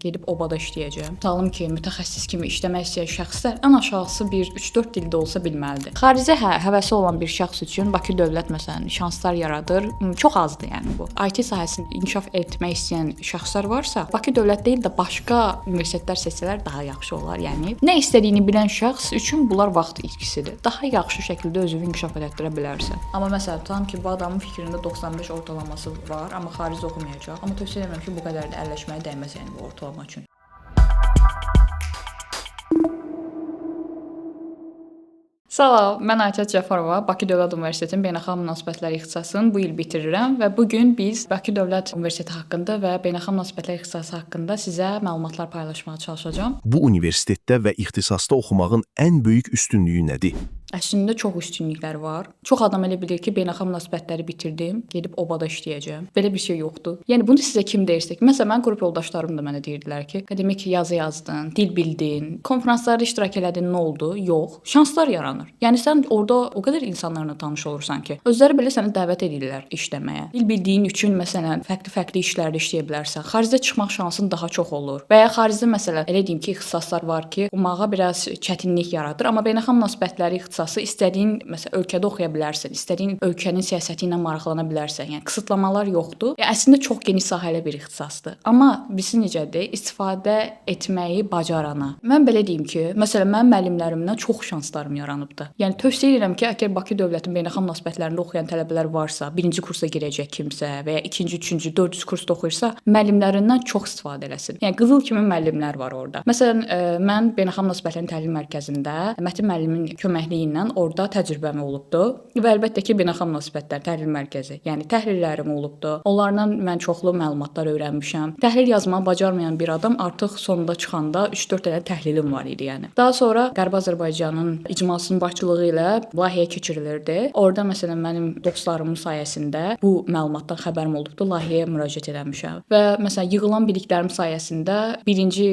gedib obada işləyəcəm. Tutalım ki, mütəxəssis kimi işləmək istəyən şəxslər ən aşağısı bir 3-4 dildə olsa bilməlidir. Xaricə həvəsi olan bir şəxs üçün Bakı dövlət məsələn şanslar yaradır. Çox azdır yəni bu. IT sahəsində inkişaf etmək istəyən şəxslər varsa, Bakı dövlət deyil də başqa universitetlər seçsələr daha yaxşı olar. Yəni nə istədiyini bilən şəxs üçün bunlar vaxt itkisidir. Daha yaxşı şəkildə özünü inkişaf etdirə bilərsən. Amma məsələn tutalım ki, bu adamın fikrində 95 ortalaması var, amma xaricdə oxumayacaq. Amma tövsiyə edirəm ki, bu qədər də əlləşməyə dəyməz yəni bu ortalama üçün. Salam, mən Ayça Cəfərova, Bakı Dövlət Universitetinin Beynəlxalq Münasibətlər ixtisasını bu il bitirirəm və bu gün biz Bakı Dövlət Universiteti haqqında və Beynəlxalq Münasibətlər ixtisası haqqında sizə məlumatlar paylaşmağa çalışacağam. Bu universitetdə və ixtisasda oxumağın ən böyük üstünlüyü nədir? Əslində çox üstünlükləri var. Çox adam elə bilir ki, beynəlxalq münasibətləri bitirdim, gedib obada işləyəcəm. Belə bir şey yoxdur. Yəni bunu sizə kim deyirsə ki, məsələn mənim qrup yoldaşlarım da mənə deyirdilər ki, akademik yazı yazdın, dil bildin, konfranslarda iştirak elədin, nə oldu? Yox, şanslar yaranır. Yəni sən orada o qədər insanlarla tanış olursan ki, özləri belə səni dəvət edirlər işləməyə. Dil bildiyin üçün məsələn fərqli işlərdə işləyə bilərsən. Xaricdə çıxmaq şansın daha çox olur. Və ya xaricdə məsələn elə deyim ki, ixtisaslar var ki, oxumağa biraz çətinlik yaradır, amma beynəlxalq münasibətləri istədiyin məsələn ölkədə oxuya bilərsən, istədiyin ölkənin siyasəti ilə maraqlana bilərsən. Yəni qısıtlamalar yoxdur. Əslində çox geniş sahəli bir ixtisasdır. Amma bilirsən necədir? İstifadə etməyi bacarana. Mən belə deyim ki, məsələn mənim müəllimlərimdən çox şanslarım yaranıbdı. Yəni tövsiyə edirəm ki, əgər Bakı dövlətin beynəlxalq münasibətlərində oxuyan tələbələr varsa, 1-ci kursa girəcək kimsə və ya 2-ci, 3-cü, 4-cü kursda oxuyursa, müəllimlərindən çox istifadə eləsin. Yəni qızıl kimi müəllimlər var orada. Məsələn, mən beynəlxalq münasibətlərin təlim mərkəzində Mətin müəllimin köməkliyi ilə orada təcrübəm olubdu və əlbəttə ki, beynəlxalq münasibətlər təhlil mərkəzi, yəni təhlillərim olubdu. Onlarla mən çoxlu məlumatlar öyrənmişəm. Təhlil yazmağı bacarmayan bir adam artıq sonunda çıxanda 3-4 dənə təhlilim var idi, yəni. Daha sonra Qərbi Azərbaycanın icmasının başçılığı ilə layihə keçirilirdi. Orada məsələn mənim dostlarımın sayəsində bu məlumatdan xəbərim olubdu, layihəyə müraciət etmişəm. Və məsələn yığılan biliklərim sayəsində birinci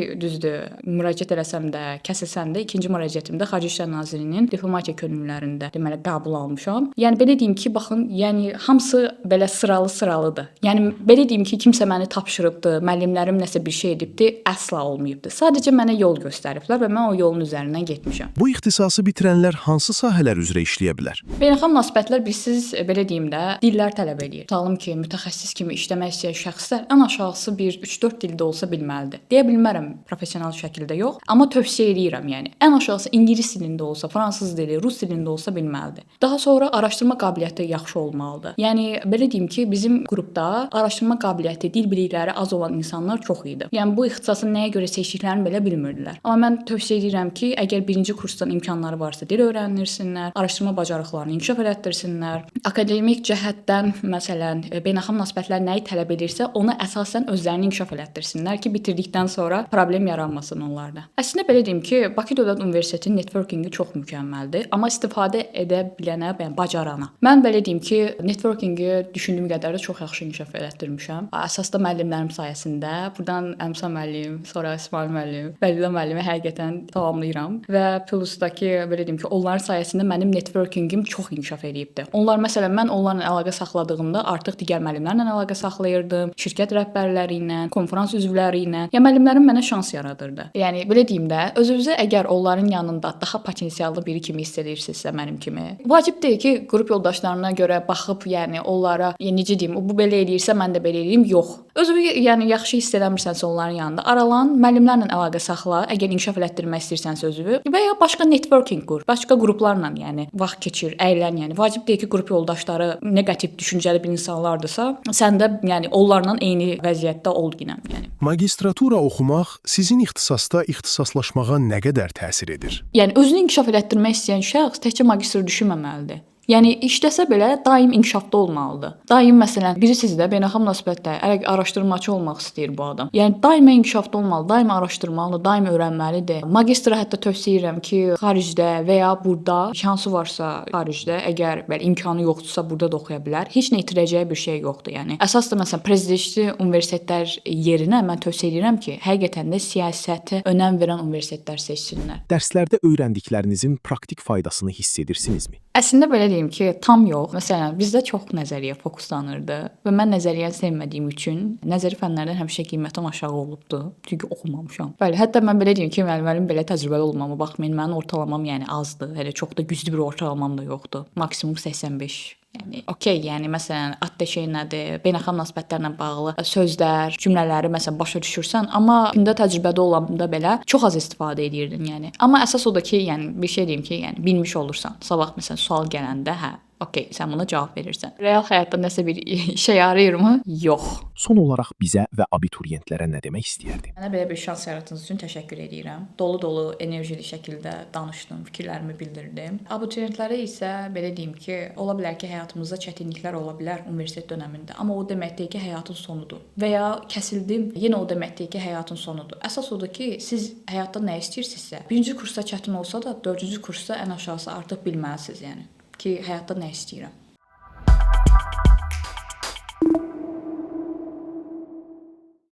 müraciət eləsəm də, kəsilsəm də, ikinci müraciətimdə Xarici İşlər Nazirliyinin diplomatiya könüllülərində deməli qəbul almışam. Yəni belə deyim ki, baxın, yəni hamısı belə sıralıdır. Yəni belə deyim ki, kimsə məni tapşırıbdı, müəllimlərim nəsə bir şey edibdi, əsla olmayıbdı. Sadəcə mənə yol göstəriblər və mən o yolun üzərindən getmişəm. Bu ixtisası bitirənlər hansı sahələr üzrə işləyə bilər? Beynəlxalq münasibətlər bilsiz belə deyim də dillər tələb eləyir. Tutalım ki, mütəxəssis kimi işləmək istəyən şəxslər ən aşağısı bir 3-4 dildə olsa bilməlidir. Deyə bilmərəm professional şəkildə yox, amma tövsiyə edirəm yəni. Ən aşağısı ingilis dilində olsa, fransız dili, rus dilində olsa bilməlidir. Daha sonra araşdırma qabiliyyəti yaxşı olmalıdır. Yəni belə deyim ki, bizim qrupda araşdırma qabiliyyəti, dil bilikləri az olan insanlar çox idi. Yəni bu ixtisasın nəyə görə seçdiklərini belə bilmirdilər. Amma mən tövsiyə edirəm ki, əgər birinci kursdan imkanları varsa, dil öyrənirsinlər, araşdırma bacarıqlarını inkişaf etdirsinlər. Akademik cəhətdən məsələn beynəlxalq münasibətlər nəyi tələb edirsə, ona əsasən özlərini inkişaf etdirsinlər ki, bitirdikdən sonra problem yaranmasın onlarda. Əslində belə deyim ki, Bakı Dövlət Universitetinin networkingi çox mükəmməldir, amma istifadə edə bilənə, yəni bacarana. Mən belə deyim ki, networkingi düşündüyüm qədər də çox yaxşı inkişaf etdirmişəm. Əsasda müəllimlərim sayəsində, burdan Əmsa müəllim, sonra İsmail müəllim, Vəlida müəllimi həqiqətən tamamlayıram və plusdakı belə deyim ki, onların sayəsində mənim networkingim çox inkişaf edibdi. Onlar məsələn mən onlarla əlaqə saxladığımda artıq digər müəllimlərlə əlaqə saxlayırdım, şirkət rəhbərləri ilə, konfrans üzvləri ilə. Yəni müəllimlərim mənə şans yaradırdı. Yəni belə deyim də, özünüzü əgər onların yanında daha potensiallı biri kimi hiss edirsinizsə mənim kimi, vacib deyil ki, qrup yoldaşlarına görə baxıb, yəni onlara, necə deyim, bu belə eləyirsə mən də belə eləyim, yox. Özünü yəni yaxşı hiss eləmirsənsə onların yanında aralan, müəllimlərlə əlaqə saxla, əgər inkişaf etdirmək istəyirsənsə özünü və ya başqa networking qur, başqa qruplarla yəni vaxt keçir, əylən, yəni vacib deyil ki, qrup yoldaşları neqativ düşüncəli bir insanlardırsa, sən də yəni onlarla eyni vəziyyətdə ol yenə, yəni. Magistratura oxumaq sizin ixtisasda ixtisaslaşmağa nə qədər təsir edir? Yəni özünü inkişaf etdirmək istəyən şəxs təkcə magistr düşünməməlidir. Yəni işləsə belə daim inkişafda olmalıdır. Daim məsələn, bilirsiniz də beynəlxalq münasibətlər, araşdırmaçı olmaq istəyir bu adam. Yəni daima inkişafda olmalı, daima araşdırmalı, daima öyrənməlidir. Magistra hətta tövsiyə edirəm ki, xaricdə və ya burada şansı varsa xaricdə, əgər belə imkanı yoxdursa burada da oxuya bilər. Heç nə itirəcəyi bir şey yoxdur, yəni. Əsas da məsələn prestijli universitetlər yerinə mən tövsiyə edirəm ki, həqiqətən də siyasətə önəm verən universitetlər seçsinlər. Dərslərdə öyrəndiklərinizin praktik faydasını hiss edirsinizmi? Əslində belə deyim deyim ki, tam yox. Məsələn, bizdə çox nəzəriyyə fokuslanırdı və mən nəzəriyyəni sevmədiyim üçün nəzəri fənlərdən həmişə qiymətim aşağı olubdu. Çünki oxumamışam. Bəli, hətta mən belə deyim ki, müəllimlərim belə təcrübəli olmama baxmayın, mənim ortalamam yəni azdır. Hələ çox da güclü bir ortalamam da yoxdur. Maksimum 85. Yəni okey, yəni məsələn, atdeşey nədir, beynəlxalq münasibətlərlə bağlı sözlər, cümlələri məsələn başa düşürsən, amma gündə təcrübədə olanda belə çox az istifadə edirdin, yəni. Amma əsas odur ki, yəni bir şey deyim ki, yəni bilmiş olursan, sabah məsələn sual gələndə, hə, okey, sən buna cavab verirsən. Real həyatda nəsə bir işə yarayırmı? Yox. Son olaraq bizə və abituriyentlərə nə demək istəyərdin? Mənə belə bir şans yaratdığınız üçün təşəkkür edirəm. Dolu-dolu, enerjili şəkildə danışdım, fikirlərimi bildirdim. Abituriyentlərə isə belə deyim ki, ola bilər ki, həyatımızda çətinliklər ola bilər universitet dövründə, amma o demək deyil ki, həyatın sonudur. Və ya kəsildim, yenə o demək deyil ki, həyatın sonudur. Əsas odur ki, siz həyatda nə istəyirsinizsə, 1-ci kursda çətin olsa da, 4-cü kursda ən aşağısı artıq bilməlisiniz, yəni ki, həyatda nə istəyirəm.